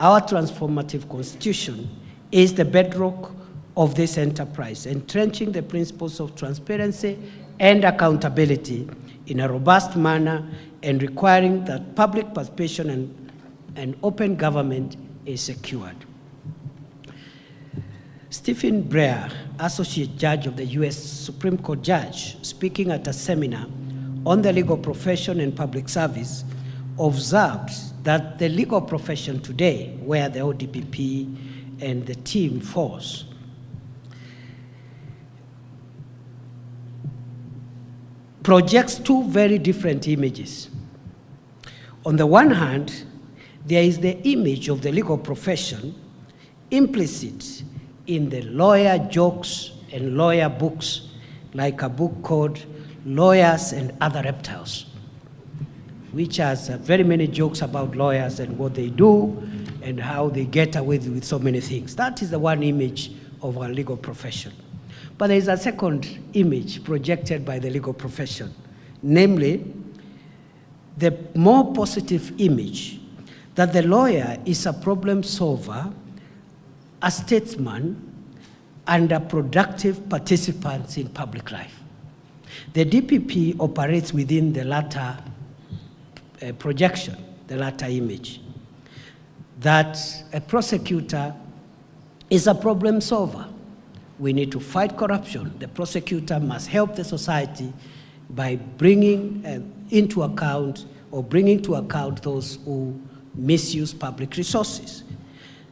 Our transformative constitution is the bedrock of this enterprise, entrenching the principles of transparency and accountability in a robust manner and requiring that public participation and open government is secured. Stephen Breyer, Associate Judge of the U.S. Supreme Court Judge, speaking at a seminar on the legal profession and public service, observed that the legal profession today, where the ODPP and the team falls, projects two very different images. On the one hand, there is the image of the legal profession implicit in the lawyer jokes and lawyer books, like a book called Lawyers and Other Reptiles, which has very many jokes about lawyers and what they do and how they get away with so many things. That is the one image of our legal profession. But there is a second image projected by the legal profession, namely the more positive image that the lawyer is a problem solver, a statesman, and a productive participant in public life. The DPP operates within the latter projection, the latter image, that a prosecutor is a problem solver. We need to fight corruption. The prosecutor must help the society by bringing into account or bringing to account those who misuse public resources.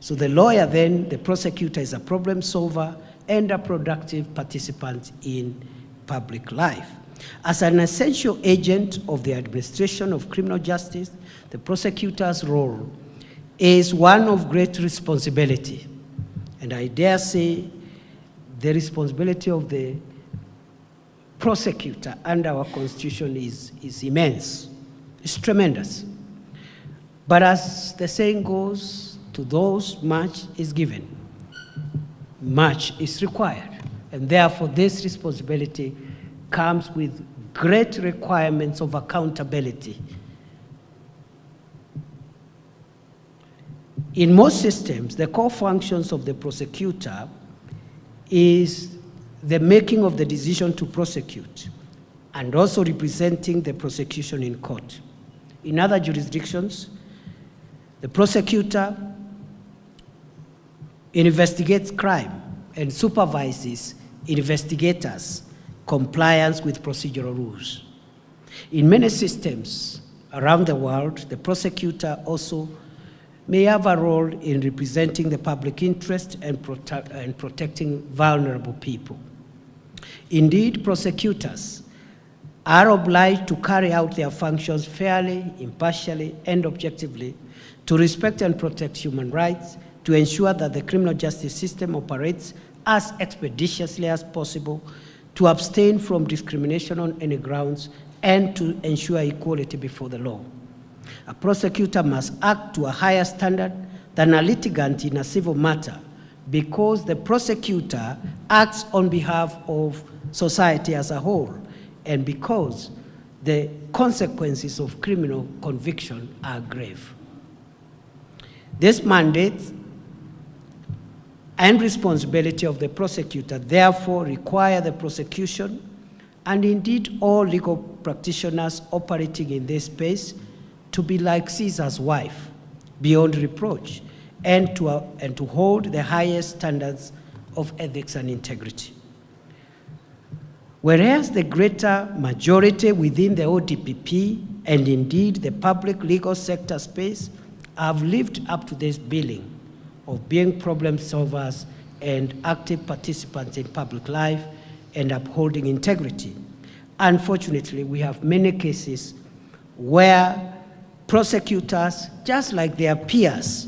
So the lawyer then, the prosecutor, is a problem solver and a productive participant in public life. As an essential agent of the administration of criminal justice, the prosecutor's role is one of great responsibility. And I dare say the responsibility of the prosecutor under our Constitution is immense. It's tremendous. But as the saying goes, to those much is given, much is required. And therefore, this responsibility comes with great requirements of accountability. In most systems, the core functions of the prosecutor is the making of the decision to prosecute and also representing the prosecution in court. In other jurisdictions, the prosecutor investigates crime and supervises investigators' compliance with procedural rules. In many systems around the world, the prosecutor also may have a role in representing the public interest and protecting vulnerable people. Indeed, prosecutors are obliged to carry out their functions fairly, impartially, and objectively, to respect and protect human rights, to ensure that the criminal justice system operates as expeditiously as possible, to abstain from discrimination on any grounds, and to ensure equality before the law. A prosecutor must act to a higher standard than a litigant in a civil matter because the prosecutor acts on behalf of society as a whole and because the consequences of criminal conviction are grave. This mandate and responsibility of the prosecutor therefore require the prosecution and indeed all legal practitioners operating in this space to be like Caesar's wife, beyond reproach, and to hold the highest standards of ethics and integrity. Whereas the greater majority within the ODPP and indeed the public legal sector space have lived up to this billing of being problem solvers and active participants in public life and upholding integrity. Unfortunately, we have many cases where prosecutors, just like their peers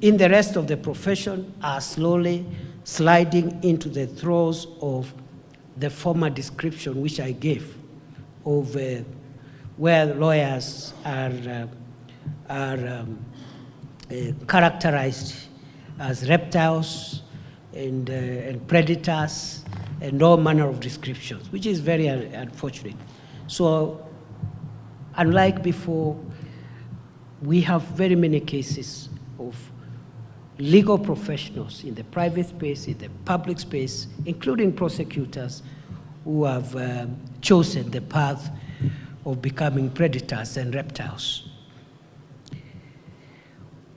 in the rest of the profession, are slowly sliding into the throes of the former description which I gave of where lawyers are characterized as reptiles and predators and all manner of descriptions, which is very unfortunate. So unlike before, we have very many cases of legal professionals in the private space, in the public space, including prosecutors who have chosen the path of becoming predators and reptiles.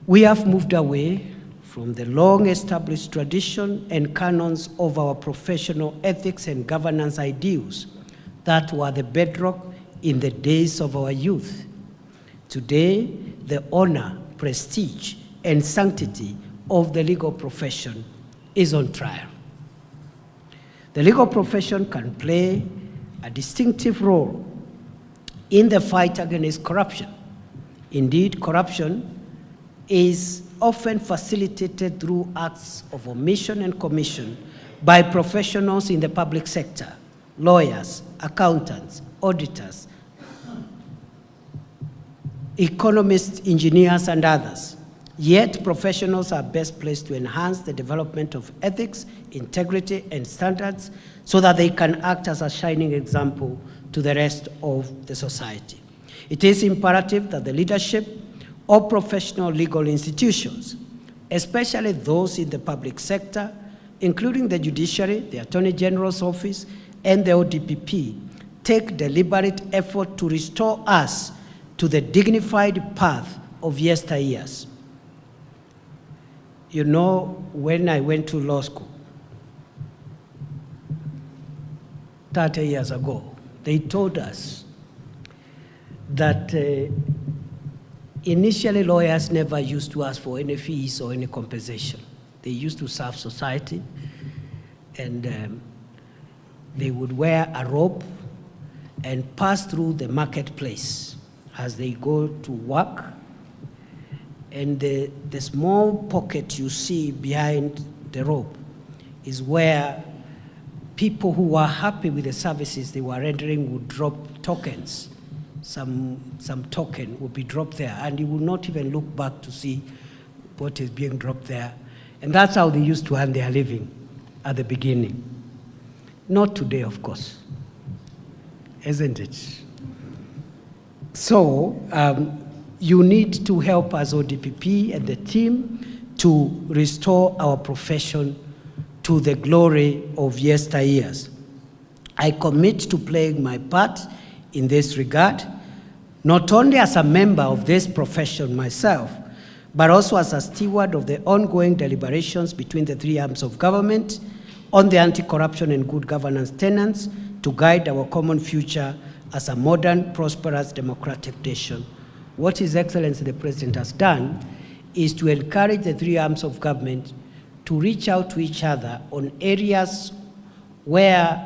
We have moved away from the long-established tradition and canons of our professional ethics and governance ideals that were the bedrock in the days of our youth. Today, the honor, prestige, and sanctity of the legal profession is on trial. The legal profession can play a distinctive role in the fight against corruption. Indeed, corruption is often facilitated through acts of omission and commission by professionals in the public sector, lawyers, accountants, auditors, economists, engineers, and others. Yet, professionals are best placed to enhance the development of ethics, integrity, and standards so that they can act as a shining example to the rest of the society. It is imperative that the leadership of professional legal institutions, especially those in the public sector, including the judiciary, the Attorney General's office, and the ODPP, take deliberate effort to restore us to the dignified path of yesteryears. You know, when I went to law school 30 years ago, they told us that initially lawyers never used to ask for any fees or any compensation. They used to serve society, and they would wear a robe and pass through the marketplace as they go to work. And the small pocket you see behind the robe is where people who were happy with the services they were rendering would drop tokens. Some token would be dropped there, and you will not even look back to see what is being dropped there. And that's how they used to earn their living at the beginning. Not today, of course, isn't it? So, you need to help us, ODPP and the team, to restore our profession to the glory of yesteryears. I commit to playing my part in this regard, not only as a member of this profession myself, but also as a steward of the ongoing deliberations between the three arms of government on the anti-corruption and good governance tenets to guide our common future as a modern, prosperous, democratic nation. What His Excellency the President has done is to encourage the three arms of government to reach out to each other on areas where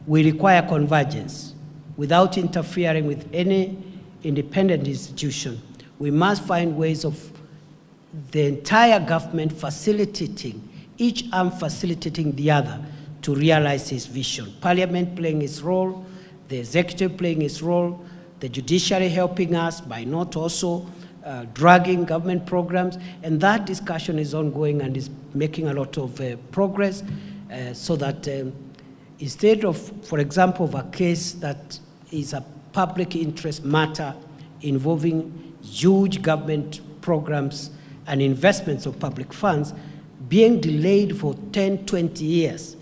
we require convergence without interfering with any independent institution. We must find ways of the entire government facilitating, each arm facilitating the other to realize its vision. Parliament playing its role, the executive playing its role, the judiciary helping us by not also dragging government programs, and that discussion is ongoing and is making a lot of progress so that instead of, for example, of a case that is a public interest matter involving huge government programs and investments of public funds being delayed for 10, 20 years,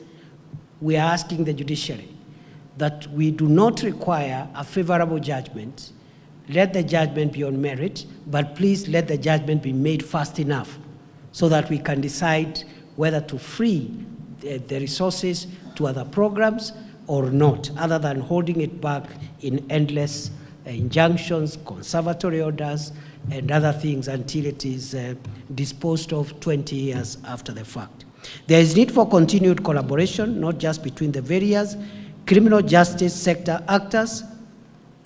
we are asking the judiciary that we do not require a favorable judgment. Let the judgment be on merit, but please let the judgment be made fast enough so that we can decide whether to free the resources to other programs or not, other than holding it back in endless injunctions, conservatory orders, and other things until it is disposed of 20 years after the fact. There is need for continued collaboration, not just between the various criminal justice sector actors,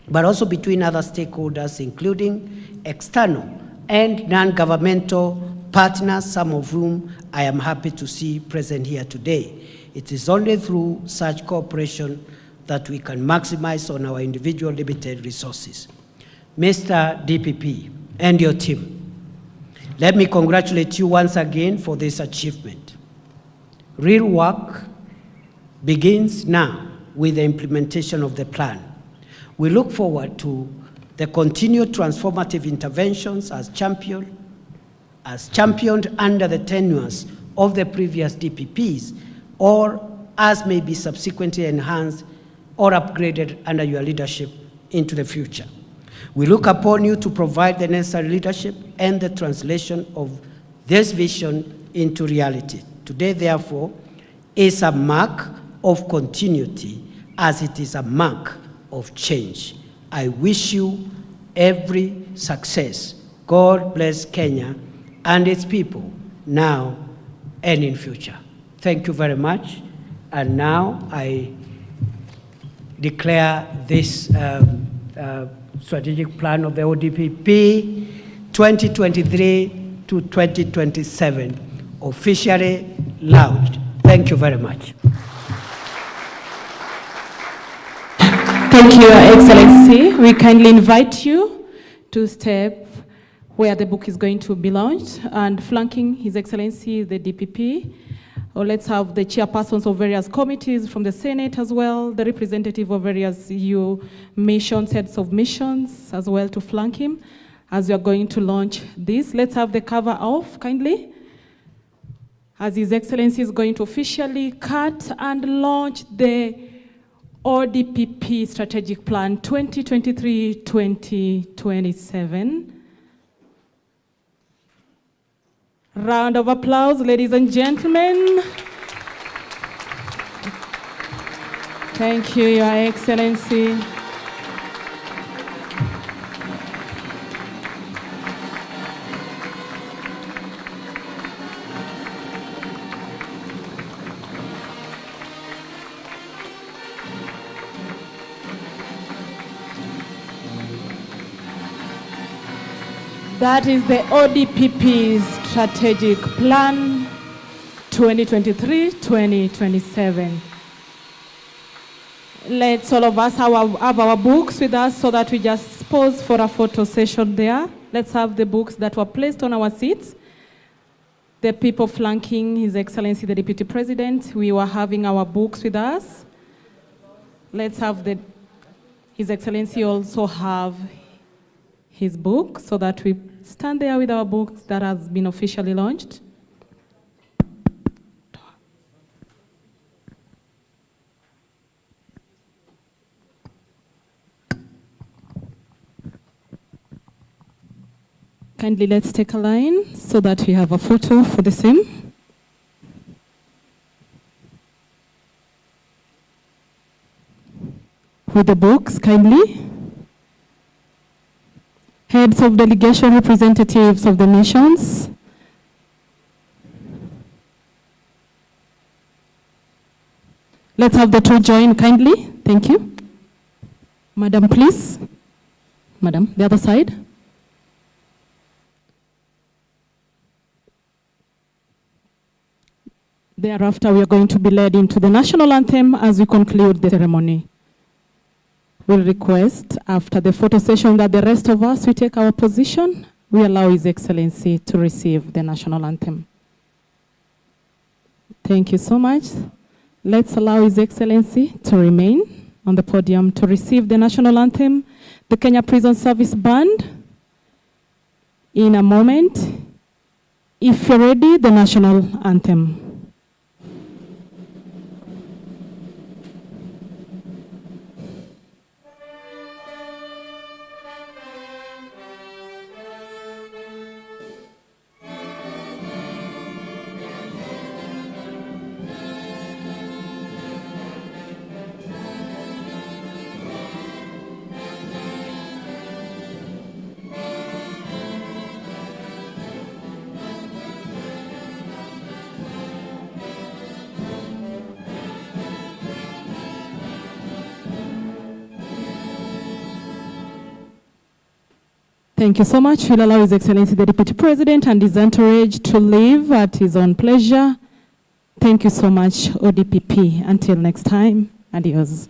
but also between other stakeholders, including external and non-governmental partners, some of whom I am happy to see present here today. It is only through such cooperation that we can maximize on our individual limited resources. Mr. DPP and your team, let me congratulate you once again for this achievement. Real work begins now with the implementation of the plan. We look forward to the continued transformative interventions as championed as championed under the tenures of the previous DPPs, or as may be subsequently enhanced or upgraded under your leadership into the future. We look upon you to provide the necessary leadership and the translation of this vision into reality. Today, therefore, is a mark of continuity as it is a mark of change. I wish you every success. God bless Kenya and its people now and in future. Thank you very much. And now I declare this strategic plan of the ODPP 2023 to 2027 officially launched. Thank you very much. Thank you, Your Excellency. We kindly invite you to step where the book is going to be launched, and flanking His Excellency the DPP. Or let's have the chairpersons of various committees from the Senate as well, the representative of various EU missions, heads of missions as well to flank him as we are going to launch this. Let's have the cover off, kindly, as His Excellency is going to officially cut and launch the ODPP Strategic Plan 2023-2027. Round of applause, ladies and gentlemen. Thank you, Your Excellency. That is the ODPP Strategic Plan 2023-2027. Let's all of us have our books with us so that we just pause for a photo session there. Let's have the books that were placed on our seats. The people flanking His Excellency the Deputy President, we were having our books with us. Let's have His Excellency also have his book so that we stand there with our books that has been officially launched. Kindly let's take a line so that we have a photo for the same. With the books, kindly. Heads of delegation, representatives of the nations. Let's have the two join kindly. Thank you. Madam, please. Madam, the other side. Thereafter, we are going to be led into the national anthem as we conclude the ceremony. We'll request after the photo session that the rest of us, we take our position. We allow His Excellency to receive the national anthem. Thank you so much. Let's allow His Excellency to remain on the podium to receive the national anthem. The Kenya Prison Service Band, in a moment, if you're ready, the national anthem. Thank you so much. We'll allow His Excellency the Deputy President and his entourage to leave at his own pleasure. Thank you so much, ODPP. Until next time, adios.